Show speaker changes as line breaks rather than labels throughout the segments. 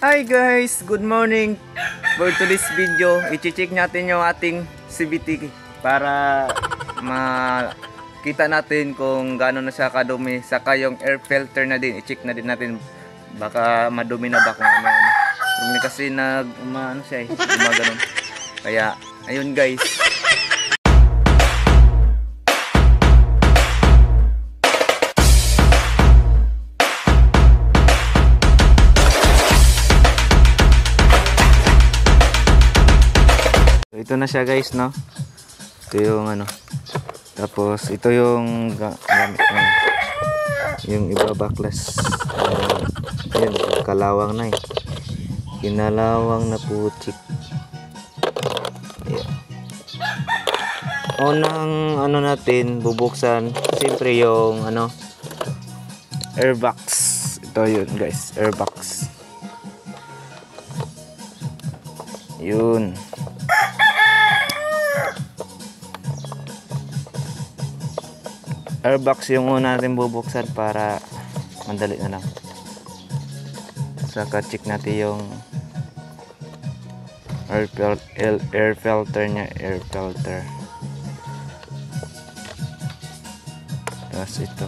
Hi guys! Good morning! For today's video, i-check natin yung ating CVT para makita natin kung gaano na siya kadumi. Saka yung air filter na din, i-check na din natin. Baka madumi na ba kung ano. Kasi ano siya gumaganon. Kaya, ayun guys. Ito na siya guys, no? Ito yung ano. Tapos ito yung gamit na. Yung iba backless. Ayun, kalawang na eh. Kinalawang na putik. Ayan. Unang ano natin, bubuksan. Siyempre yung ano, airbox. Ito yun guys, airbox. Yun. Airbox yung una natin bubuksan para mandali na lang. Saka check natin yung air filter nya, air filter. Tapos ito.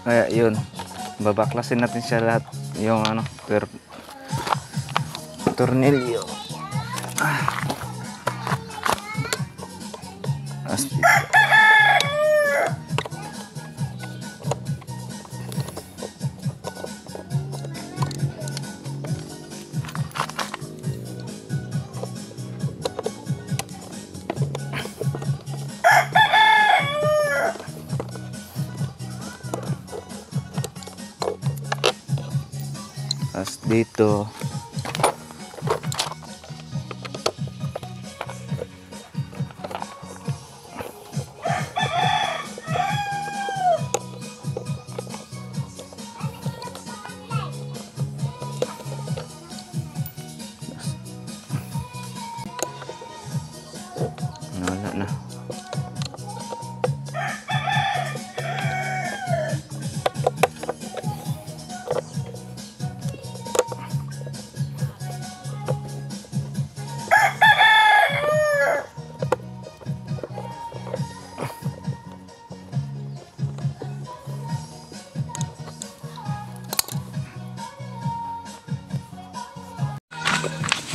Kaya yun, babaklasin natin siya lahat yung ano, tornilyo. Tapos dito wala na.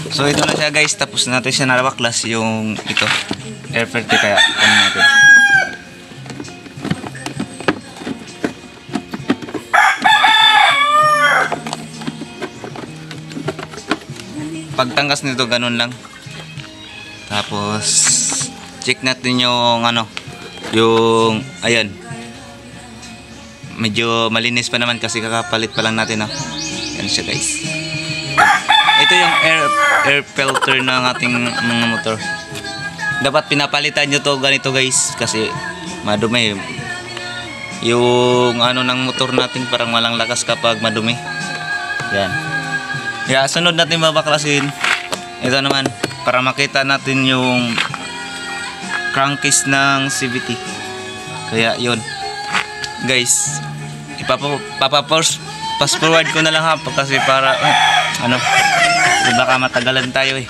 So ito na siya guys, tapos natin siya nabaklas yung ito air filter, kaya ano natin. Pagtanggas nito ganun lang. Tapos check natin yung ano, yung ayan. Medyo malinis pa naman kasi kakapalit pa lang natin, ah. Yan siya guys. Ito yung air filter ng ating mga motor. Dapat pinapalitan nyo to ganito guys, kasi madumi. Yung ano ng motor natin parang walang lakas kapag madumi. Yan. Kaya sunod natin babaklasin. Ito naman para makita natin yung crankcase ng CVT. Kaya yun guys, fast forward ko na lang ha, kasi para ano, baka matagalan tayo eh.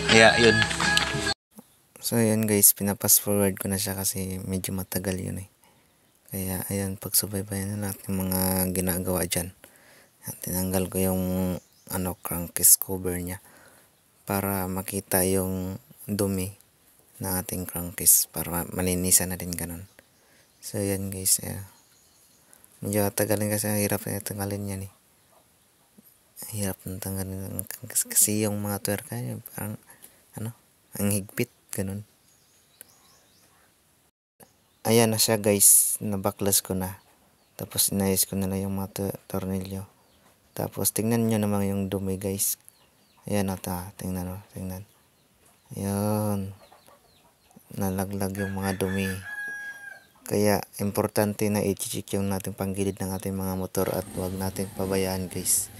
Kaya yun. So yun guys, pinapass forward ko na siya kasi medyo matagal yun eh. Kaya ayan, pagsubaybayan na lahat ng mga ginagawa dyan. Tinanggal ko yung ano, crankcase cover nya para makita yung dumi ng ating crankcase, para malinisan na din ganun. So yan guys, medyo tagalin kasi hirap na tanggalin yan eh. Hirap ng tanggalin kasi yung mga tuwerka parang ano, ang higpit ganun. Ayan na siya guys, nabaklas ko na. Tapos inayos ko na lang yung mga tornilyo. Tapos tingnan nyo naman yung dumi guys. Ayan o, tingnan o, tingnan. Ayan, nalaglag yung mga dumi. Kaya importante na i-check yung nating panggilid ng ating mga motor at huwag natin pabayaan guys,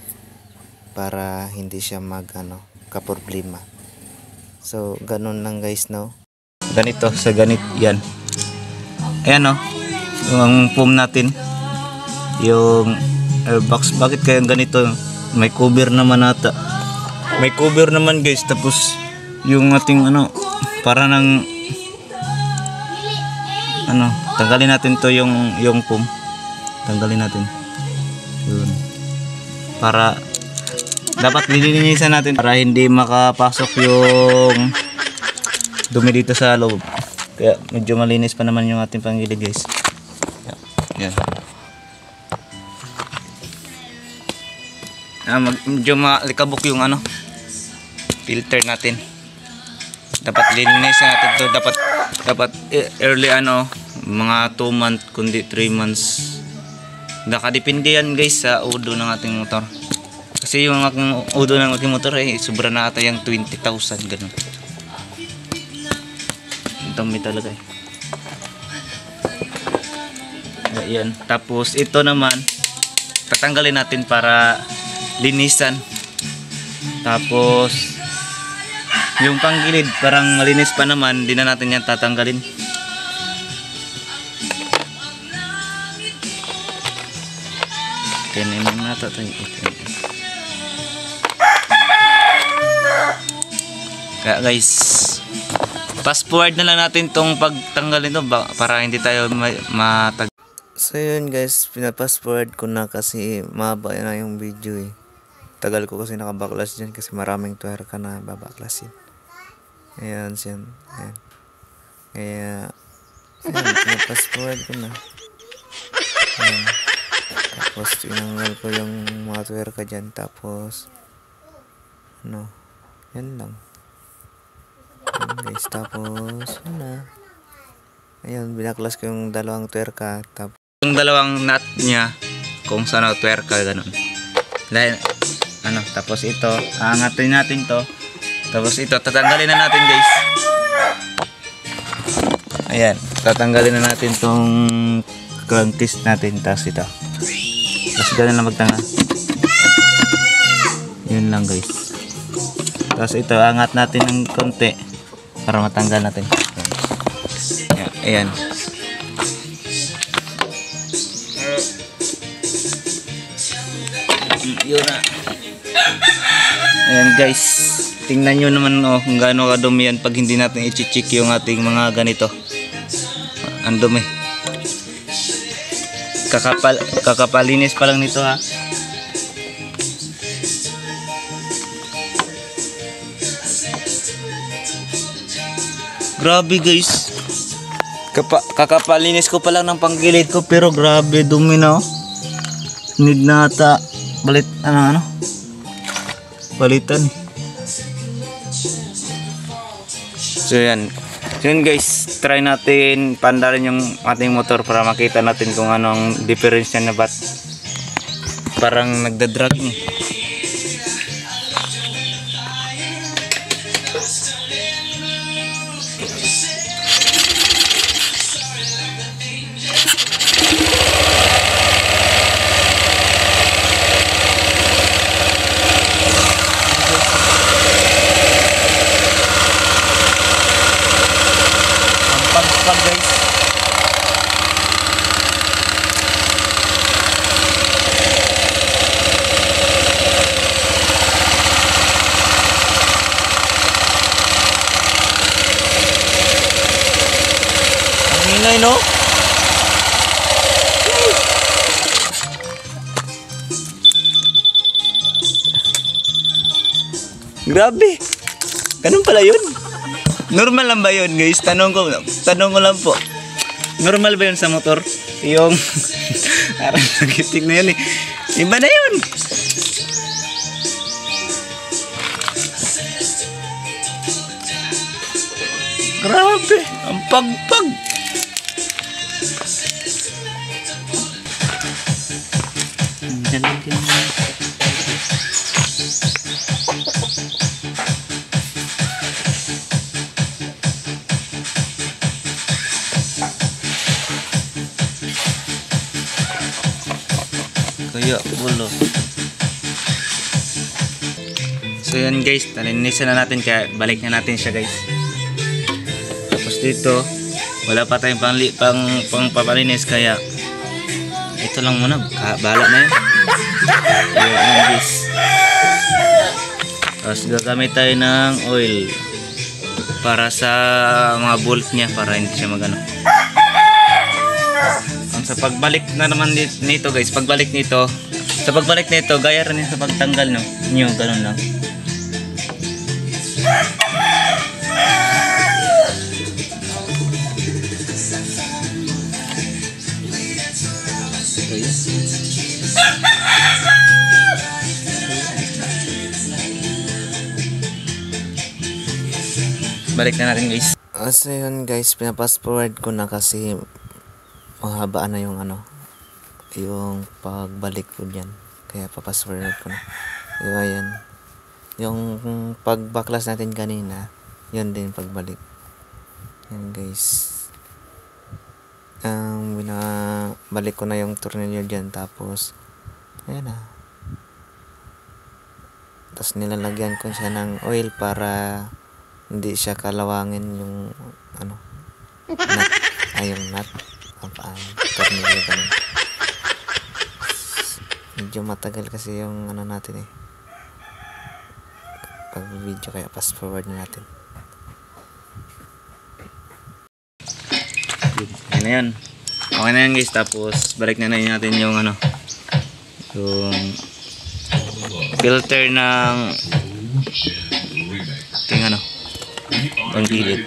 para hindi siya kaproblema. So ganun lang guys, no. Ganito sa ganit yan. Ayan, no. Yung foam natin, yung airbox, bakit kaya ganito? May cover naman ata. May cover naman guys. Tapos yung ating para ng tanggalin natin to yung foam. Tanggalin natin. Yun. Para dapat lilinisan natin para hindi makapasok yung dumi dito sa loob. Kaya medyo malinis pa naman yung ating panggilid guys. Yan. Medyo malikabok yung filter natin. Dapat linisan natin to. Dapat early mga 2 months kundi 3 months. Nakadepende yan guys sa udo ng ating motor. Kasi yung udo ng ating motor sobra na ata yung 20,000 ganun. Ang dami talaga Ayan. Tapos ito naman tatanggalin natin para linisan. Tapos yung panggilid parang malinis pa naman, di na natin yan tatanggalin. Kaya naman natin kaya guys, fast forward na lang natin tong pagtanggalin to para hindi tayo matag. So yun guys, pinapast forward ko na kasi mahaba na yung video Tagal ko kasi nakabaklas dyan kasi maraming tuwerka na babaklasin. Ayan siya. Ayan. Kaya pinapast forward ko na. Ayan. Tapos tinanggal ko yung mga tuwerka dyan. Tapos yan lang. Ayan guys, tapos ayan, binaklas ko yung dalawang tuwerka. Tapos yung dalawang nut niya kung saan tuwerka ganun. Tapos ito aangatin natin to. Tapos ito tatanggalin na natin guys. Ayan, tatanggalin na natin tong crankcase natin. Tapos ito, tapos ganun lang magtanga. Yun lang guys. Tapos ito angat natin ng konti para matanggal natin. Ayan. Yun na. Ayan guys, tingnan nyo naman kung gaano kadumi yan pag hindi natin i-check yung ating mga ganito. Ang dumi. Kakapalinis pa lang nito Grabe guys, kakapalinis ko pa lang ng panggilid ko pero grabe dumi na need na ata palitan So yan guys, try natin pandarin yung ating motor para makita natin kung anong difference niya na ba't parang nagdadrag guys. Ang ingay no? Grabe. Ganun pala yun. Normal lang ba yun guys? Tanong ko lang po. Normal ba yun sa motor? Yung parang nagitig na yun Iba na yun. Grabe. Ang pagpag. Kaya bulo. So yan guys, nalinisan na natin kaya balik na natin siya guys. Tapos dito, wala pa tayong pang papalinis kaya ito lang muna, bahala na yun. Ayan guys. Tapos gagamit tayo ng oil para sa mga bolt niya para hindi siya magano. Ang sa pagbalik na naman nito guys, pagbalik nito, gaya rin sa pagtanggal nyo, ganun lang. Balik na natin guys. So yun guys, pinapass forward ko na kasi mahaba na yung yung pagbalik ko dyan. Kaya papass forward ko na. Diba yan. Yung pagbaklas natin kanina, yun din pagbalik. Yan guys. Binabalik ko na yung tornilyo dyan. Tapos, ayan na. Tapos nilalagyan ko siya ng oil para hindi siya kalawangin yung nut. Yung nut. Tornilyo ganun. Medyo matagal kasi yung natin pag video kaya fast forward na natin. Yan na yan. Okay na yan guys. Tapos balik na natin yung yung filter ng ang gilid.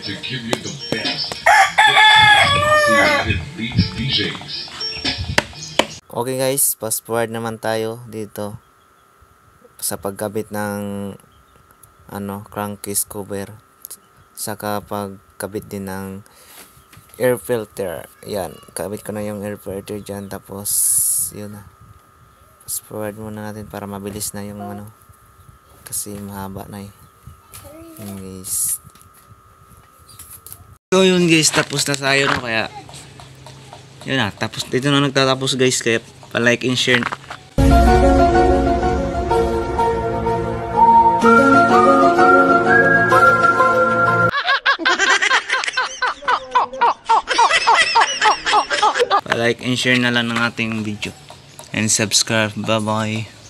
Okay guys, fast forward naman tayo dito sa pagkabit ng crankcase cover, saka pagkabit din ng air filter. Yan, kabit ko na yung air filter dyan. Tapos yun na, fast forward muna natin para mabilis na yung kasi mahaba na yun guys. So yun guys, tapos na tayo kaya yun na, tapos dito na nagtatapos guys, kaya pa-like and share. Pa-like and share na lang ng ating video and subscribe. Bye bye.